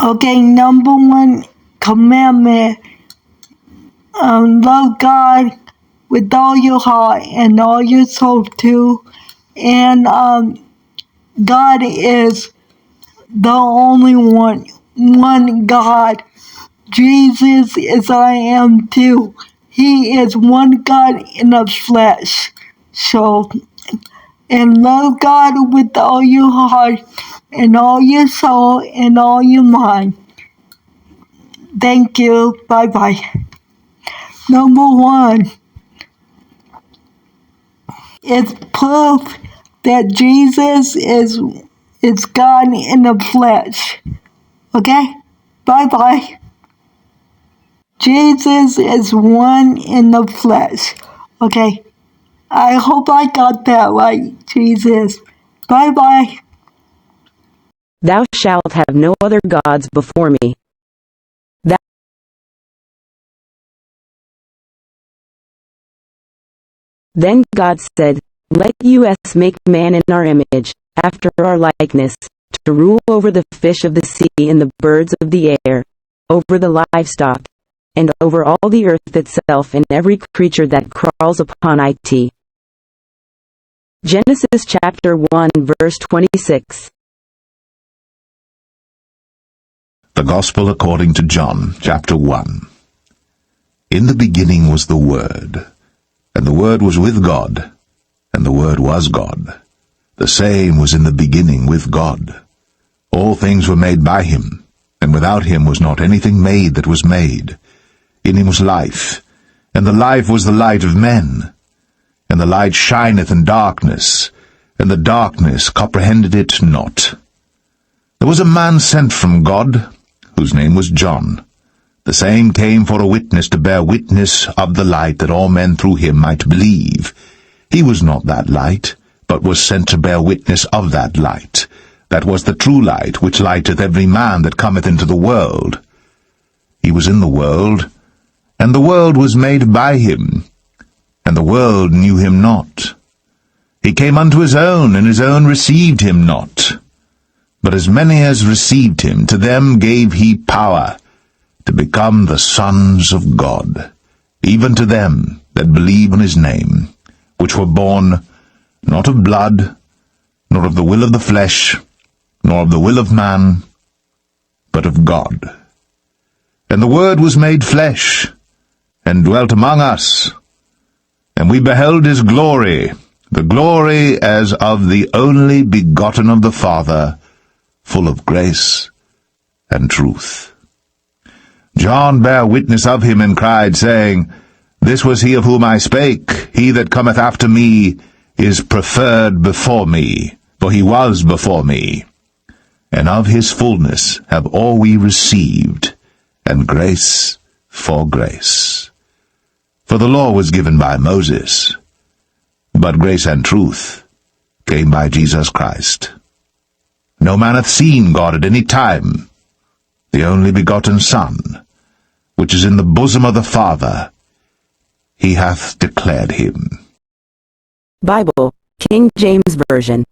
Okay, number one commandment, love God with all your heart and all your soul too. And God is the only one God. Jesus is I am too. He is one God in the flesh. So, and love God with all your heart and all your soul and all your mind. Thank you. Bye-bye. Number one, it's proof that Jesus is God in the flesh. Okay? Bye-bye. Jesus is one in the flesh. Okay? I hope I got that right, Jesus. Bye-bye. Thou shalt have no other gods before me. Then God said, Let us make man in our image, after our likeness, to rule over the fish of the sea and the birds of the air, over the livestock, and over all the earth itself and every creature that crawls upon it. Genesis chapter 1 verse 26. The Gospel according to John, chapter 1. In the beginning was the Word, and the Word was with God, and the Word was God. The same was in the beginning with God. All things were made by him, and without him was not anything made that was made. In him was life, and the life was the light of men. And the light shineth in darkness, and the darkness comprehended it not. There was a man sent from God, whose name was John. The same came for a witness to bear witness of the light, that all men through him might believe. He was not that light, but was sent to bear witness of that light. That was the true light, which lighteth every man that cometh into the world. He was in the world, and the world was made by him, and the world knew him not. He came unto his own, and his own received him not. But as many as received him, to them gave he power to become the sons of God, even to them that believe on his name, which were born not of blood, nor of the will of the flesh, nor of the will of man, but of God. And the Word was made flesh, and dwelt among us, and we beheld his glory, the glory as of the only begotten of the Father, full of grace and truth. John bare witness of him, and cried, saying, This was he of whom I spake. He that cometh after me is preferred before me, for he was before me. And of his fullness have all we received, and grace for grace. For the law was given by Moses, but grace and truth came by Jesus Christ. No man hath seen God at any time. The only begotten Son, which is in the bosom of the Father, he hath declared him. Bible, King James Version.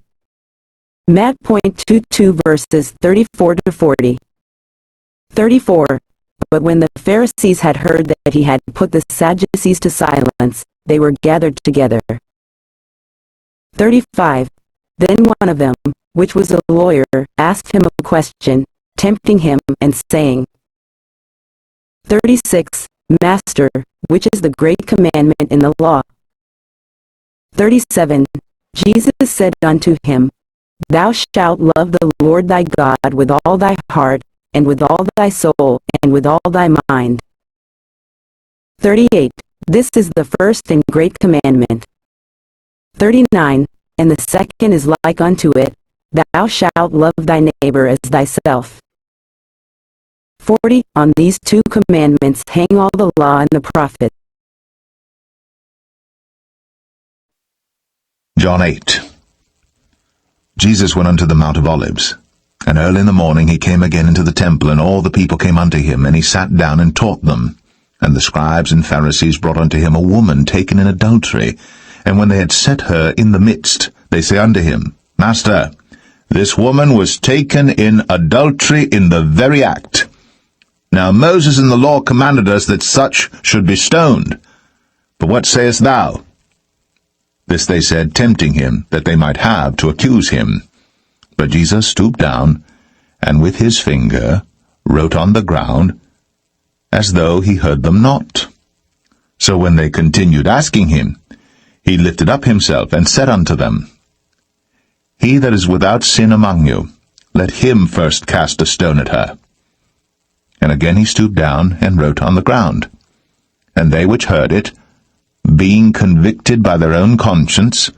Matt.22 verses 34 to 40. 34. But when the Pharisees had heard that he had put the Sadducees to silence, they were gathered together. 35. Then one of them, which was a lawyer, asked him a question, tempting him, and saying, 36. Master, which is the great commandment in the law? 37. Jesus said unto him, Thou shalt love the Lord thy God with all thy heart, and with all thy soul, and with all thy mind. 38. This is the first and great commandment. 39. And the second is like unto it, Thou shalt love thy neighbor as thyself. 40. On these two commandments hang all the law and the prophets. John 8. Jesus went unto the Mount of Olives, and early in the morning he came again into the temple, and all the people came unto him, and he sat down and taught them. And the scribes and Pharisees brought unto him a woman taken in adultery, and when they had set her in the midst, they say unto him, Master, This woman was taken in adultery in the very act. Now Moses in the law commanded us that such should be stoned. But what sayest thou? This they said, tempting him, that they might have to accuse him. But Jesus stooped down, and with his finger wrote on the ground, as though he heard them not. So when they continued asking him, he lifted up himself, and said unto them, He that is without sin among you, let him first cast a stone at her. And again he stooped down, and wrote on the ground. And they which heard it, being convicted by their own conscience,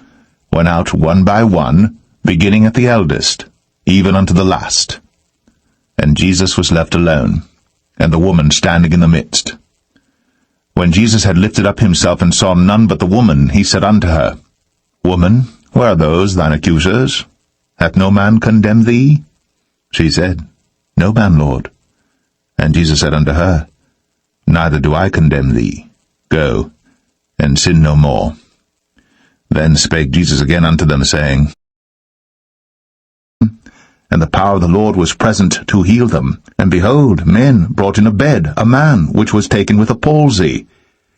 went out one by one, beginning at the eldest, even unto the last. And Jesus was left alone, and the woman standing in the midst. When Jesus had lifted up himself, and saw none but the woman, he said unto her, Woman, where are those thine accusers? Hath no man condemned thee? She said, No man, Lord. And Jesus said unto her, Neither do I condemn thee. Go, and sin no more. Then spake Jesus again unto them, saying, And the power of the Lord was present to heal them. And behold, men brought in a bed a man which was taken with a palsy.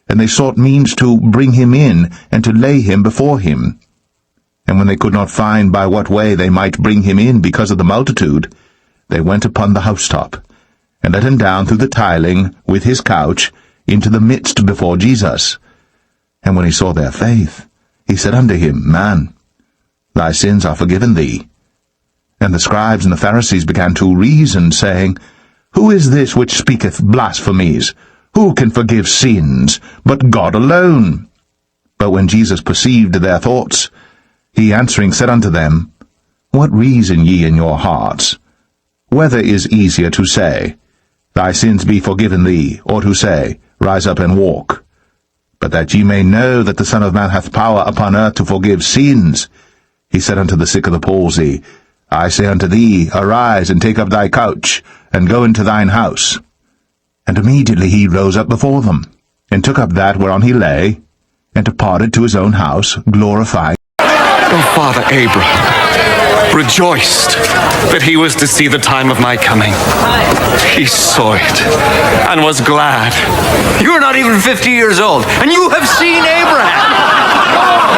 And they sought means to bring him in, and to lay him before him. And when they could not find by what way they might bring him in because of the multitude, they went upon the housetop, and let him down through the tiling with his couch into the midst before Jesus. And when he saw their faith, he said unto him, Man, thy sins are forgiven thee. And the scribes and the Pharisees began to reason, saying, Who is this which speaketh blasphemies? Who can forgive sins but God alone? But when Jesus perceived their thoughts, he answering said unto them, What reason ye in your hearts? Whether is easier to say, Thy sins be forgiven thee, or to say, Rise up and walk? But that ye may know that the Son of Man hath power upon earth to forgive sins, he said unto the sick of the palsy, I say unto thee, Arise, and take up thy couch, and go into thine house. And immediately he rose up before them, and took up that whereon he lay, and departed to his own house, glorifying. Oh, Father Abraham rejoiced that he was to see the time of my coming. He saw it and was glad. You're not even 50 years old, and you have seen Abraham.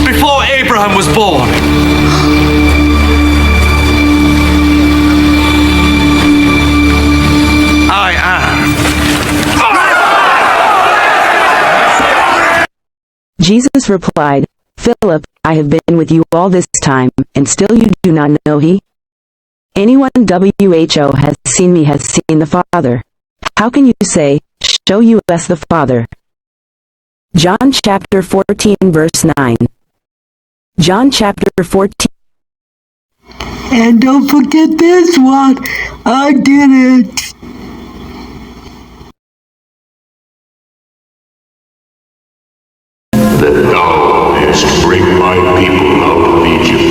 Before Abraham was born, I am. Jesus replied, Philip, I have been with you all this time, and still you do not know he? Anyone who has seen me has seen the Father. How can you say, Show you us the Father? John chapter 14 verse 9. John chapter 14. And don't forget this one. I did it. That thou didst bring my people out of Egypt.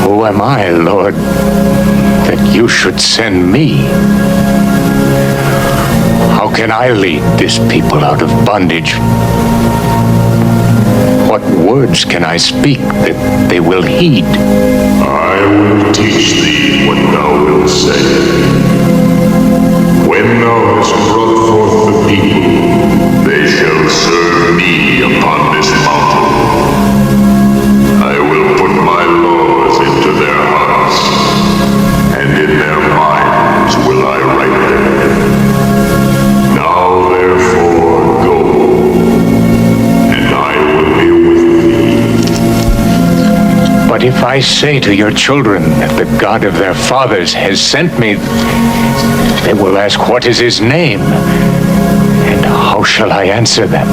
Who am I, Lord, that you should send me? How can I lead this people out of bondage? What words can I speak that they will heed? I will teach thee what thou wilt say. When thou hast brought forth the people, they shall serve me upon this mountain. I will put my laws into their hearts, and in their minds will I write them. Now therefore go, and I will be with thee. But if I say to your children that the God of their fathers has sent me, they will ask, What is his name? And how shall I answer them?